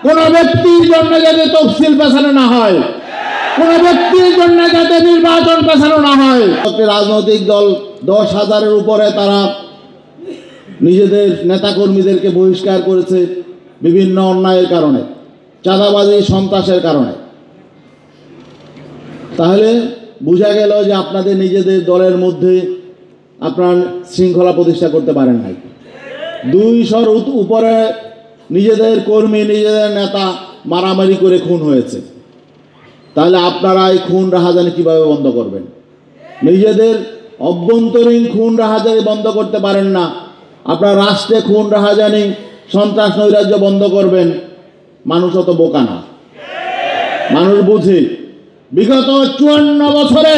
কোন ব্যক্তির জন্য যাতে তফসিল পেছানো না হয়, কোন ব্যক্তির জন্য যাতে নির্বাচন পেছানো না হয়। রাজনৈতিক দল 10,000-এর উপরে তারা নিজেদের নেতাকর্মীদেরকে বহিষ্কার করেছে বিভিন্ন অন্যায়ের কারণে, চাঁদাবাজি, সন্ত্রাসের কারণে। তাহলে বোঝা গেল যে আপনাদের নিজেদের দলের মধ্যে আপনার শৃঙ্খলা প্রতিষ্ঠা করতে পারেন নাই। 200-র উপরে নিজেদের কর্মী, নিজেদের নেতা মারামারি করে খুন হয়েছে। তাহলে আপনারা এই খুন রাহাজানি কিভাবে বন্ধ করবেন? নিজেদের অভ্যন্তরীণ খুন রাহাজানি বন্ধ করতে পারেন না, আপনার রাষ্ট্রে খুন রাহাজানি, সন্ত্রাস, নৈরাজ্য বন্ধ করবেন? মানুষ অত বোকা না, মানুষ বুঝে। বিগত 54 বছরে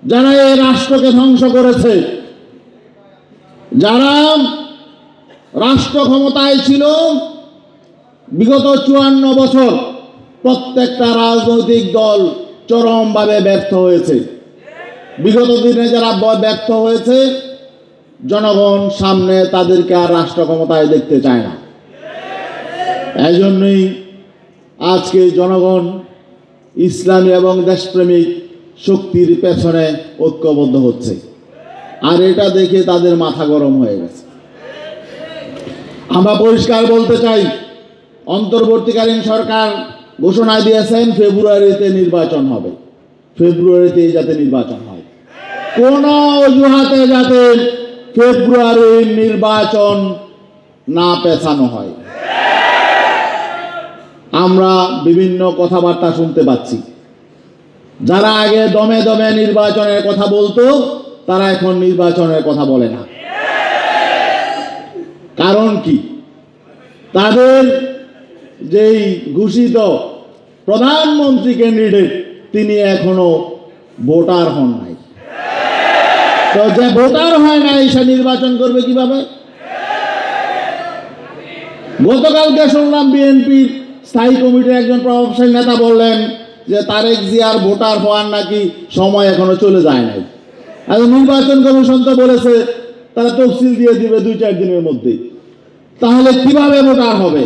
যারা এই রাষ্ট্রকে ধ্বংস করেছে, যারা রাষ্ট্র ক্ষমতায় ছিল বিগত 54 বছর, প্রত্যেকটা রাজনৈতিক দল চরমভাবে ব্যর্থ হয়েছে। বিগত দিনে যারা ব্যর্থ হয়েছে, জনগণ সামনে তাদেরকে আর রাষ্ট্র ক্ষমতায় দেখতে চায় না। এই জন্যই আজকে জনগণ ইসলামী এবং দেশপ্রেমিক শক্তির পেছনে ঐক্যবদ্ধ হচ্ছে, আর এটা দেখে তাদের মাথা গরম হয়ে গেছে। আমরা পরিষ্কার বলতে চাই, অন্তর্বর্তীকালীন সরকার ঘোষণা দিয়েছেন ফেব্রুয়ারিতে নির্বাচন হবে। ফেব্রুয়ারিতে যাতে নির্বাচন হয়, কোন অজুহাতে যাতে ফেব্রুয়ারির নির্বাচন না পেছানো হয়। আমরা বিভিন্ন কথাবার্তা শুনতে পাচ্ছি, যারা আগে দমে দমে নির্বাচনের কথা বলতো তারা এখন নির্বাচনের কথা বলে না। কারণ কি? তাদের যেই ঘোষিত প্রধানমন্ত্রী ক্যান্ডিডেট তিনি এখনো ভোটার হন নাই। তো যে ভোটার হয় নাই সে নির্বাচন করবে কিভাবে? গতকালকে শুনলাম বিএনপির স্থায়ী কমিটির একজন প্রভাবশালী নেতা বললেন যে তারেক জিয়ার ভোটার হওয়ার নাকি সময় এখনো চলে যায় নাই। আর নির্বাচন কমিশন তো বলেছে তারা তফসিল দিয়ে দিবে 2-4 দিনের মধ্যে। তাহলে কিভাবে ভোটার হবে?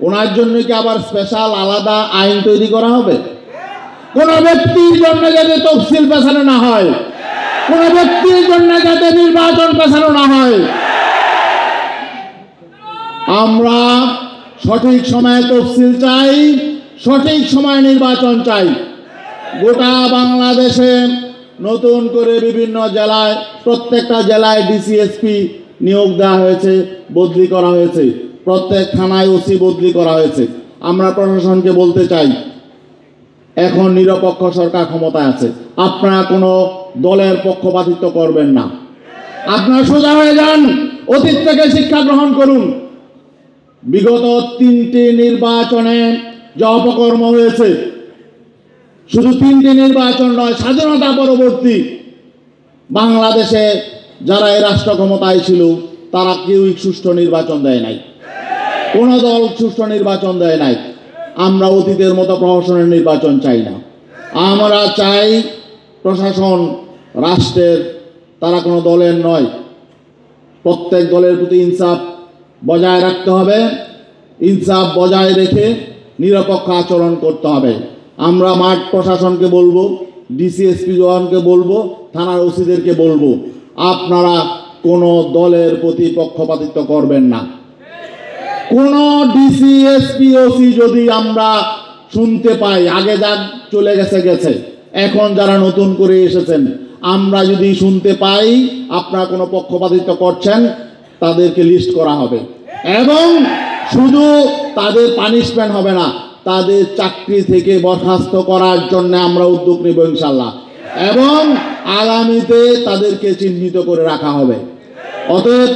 ওনার জন্য কি আবার স্পেশাল আলাদা আইন তৈরি করা হবে? কোন ব্যক্তির জন্য যাতে তফসিল পেছানো না হয়, কোন ব্যক্তির জন্য যাতে নির্বাচন পেছানো না হয়। আমরা সঠিক সময়ে তফসিল চাই, সঠিক সময়ে নির্বাচন চাই। গোটা বাংলাদেশে নতুন করে বিভিন্ন জেলায়, প্রত্যেকটা জেলায় ডিসিএসপি নিয়োগ দেওয়া হয়েছে, বদলি করা হয়েছে, প্রত্যেক থানায় ওসি বদলি করা হয়েছে। আমরা প্রশাসনকে বলতে চাই, এখন নিরপেক্ষ সরকার ক্ষমতায় আছে, আপনারা কোনো দলের পক্ষপাতিত্ব করবেন না। আপনারা সোজা হয়ে যান, অতীত থেকে শিক্ষা গ্রহণ করুন। বিগত 3টি নির্বাচনে যা অপকর্ম হয়েছে, শুধু 3টি নির্বাচন নয়, স্বাধীনতা পরবর্তী বাংলাদেশে যারা এই রাষ্ট্র ক্ষমতায় ছিল তারা কেউই সুষ্ঠু নির্বাচন দেয় নাই, কোন দল সুষ্ঠু নির্বাচন দেয় নাই। আমরা অতীতের মতো প্রশাসনের নির্বাচন চাই না। আমরা চাই প্রশাসন রাষ্ট্রের, তারা কোনো দলের নয়। প্রত্যেক দলের প্রতি ইনসাফ বজায় রাখতে হবে, ইনসাফ বজায় রেখে নিরপেক্ষ আচরণ করতে হবে। আমরা মাঠ প্রশাসনকে বলবো, ডিসিএসপি জওয়ানকে বলবো, থানার ওসিদেরকে বলবো, আপনারা কোনো দলের প্রতি পক্ষপাতিত্ব করবেন না। কোন ডিসিএসপি ওসি যদি আমরা শুনতে পাই, আগে যা চলে গেছে, এখন যারা নতুন করে এসেছেন, আমরা যদি শুনতে পাই আপনারা কোনো পক্ষপাতিত্ব করছেন, তাদেরকে লিস্ট করা হবে এবং শুধু তাদের পানিশমেন্ট হবে না, তাদের চাকরি থেকে বরখাস্ত করার জন্য আমরা উদ্যোগ নেব ইনশাল্লাহ, এবং আগামীতে তাদেরকে চিহ্নিত করে রাখা হবে। অতএব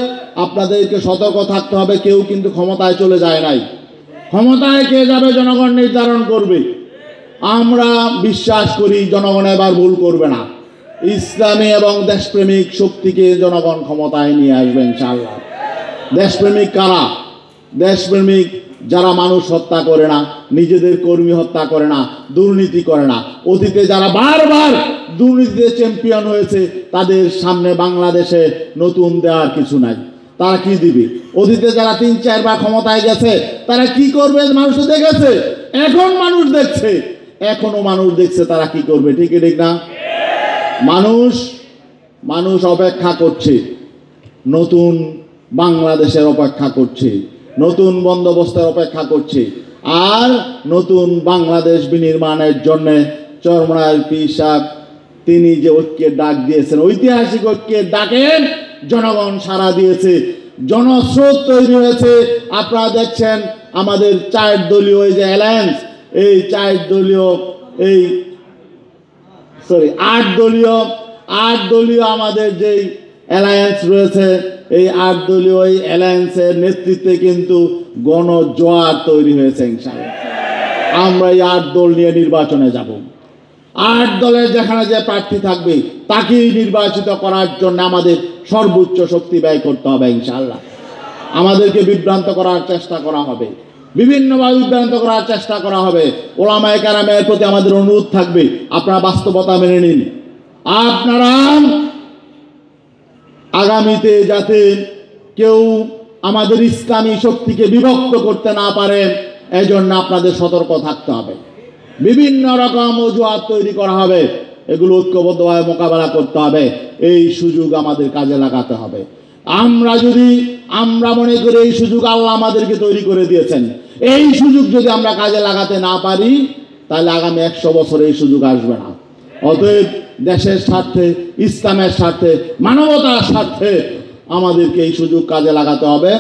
আপনাদেরকে সতর্ক থাকতে হবে। কেউ কিন্তু ক্ষমতায় চলে যায় নাই, ক্ষমতায় কে যাবে জনগণ নির্ধারণ করবে। আমরা বিশ্বাস করি জনগণ এবার ভুল করবে না। ইসলামী এবং দেশপ্রেমিক শক্তিকে জনগণ ক্ষমতায় নিয়ে আসবে ইনশাআল্লাহ। দেশপ্রেমিক কারা? দেশপ্রেমিক যারা মানুষ হত্যা করে না, নিজেদের কর্মী হত্যা করে না, দুর্নীতি করে না। অতীতে যারা বারবার দুর্নীতিতে চ্যাম্পিয়ন হয়েছে, তাদের সামনে বাংলাদেশে নতুন দেওয়ার কিছু নাই। তারা কি দিবে? অতীতে যারা 3-4 বার ক্ষমতায় গেছে তারা কি করবে মানুষ দেখেছে, এখন মানুষ দেখছে, এখনো মানুষ দেখছে তারা কি করবে। ঠিক না? মানুষ অপেক্ষা করছে, নতুন বাংলাদেশের অপেক্ষা করছে, নতুন বন্দোবস্তের অপেক্ষা করছে, আর নতুন বাংলাদেশ বিনির্মাণের জন্য চরমনায়ের পীর সাহেব তিনি যে ঐক্যের ডাক দিয়েছেন, ঐতিহাসিক ঐক্যের ডাকে জনগণ সাড়া দিয়েছে, জনস্রোত তৈরি হয়েছে। আপনারা দেখছেন আমাদের 4 দলীয় এই যে অ্যালায়েন্স, এই 4 দলীয় এই 8 দলীয় আমাদের যেই অ্যালায়েন্স রয়েছে, এই 8 দলীয় এই অ্যালায়েন্সের নেতৃত্বে কিন্তু গণজোয়ার তৈরি হয়েছে। ইনশাআল্লাহ আমরা এই 8 দল নিয়ে নির্বাচনে যাব। 8 দলের যেখানে যে প্রার্থী থাকবে তাকেই নির্বাচিত করার জন্য আমাদের সর্বোচ্চ শক্তি ব্যয় করতে হবে। ইনশাআল্লাহ আমাদেরকে বিভ্রান্ত করার চেষ্টা করা হবে, বিভিন্নভাবে বিভ্রান্ত করার চেষ্টা করা হবে। ওলামায়ে কেরামের প্রতি আমাদের অনুরোধ থাকবে, আপনারা বাস্তবতা মেনে নিন। আপনারা আগামীতে যাতে কেউ আমাদের ইসলামী শক্তিকে বিভক্ত করতে না পারে, এজন্য আপনাদের সতর্ক থাকতে হবে। বিভিন্ন রকম অজুহাত তৈরি করা হবে, এগুলো ঐক্যবদ্ধভাবে মোকাবেলা করতে হবে। এই সুযোগ আমাদের কাজে লাগাতে হবে। আমরা মনে করি এই সুযোগ আল্লাহ আমাদেরকে তৈরি করে দিয়েছেন, এই সুযোগ যদি আমরা কাজে লাগাতে না পারি তাহলে আগামী 100 বছরে এই সুযোগ আসবে না। অতএব দেশের স্বার্থে, ইসলামের স্বার্থে, মানবতার স্বার্থে আমাদেরকে এই সুযোগ কাজে লাগাতে হবে।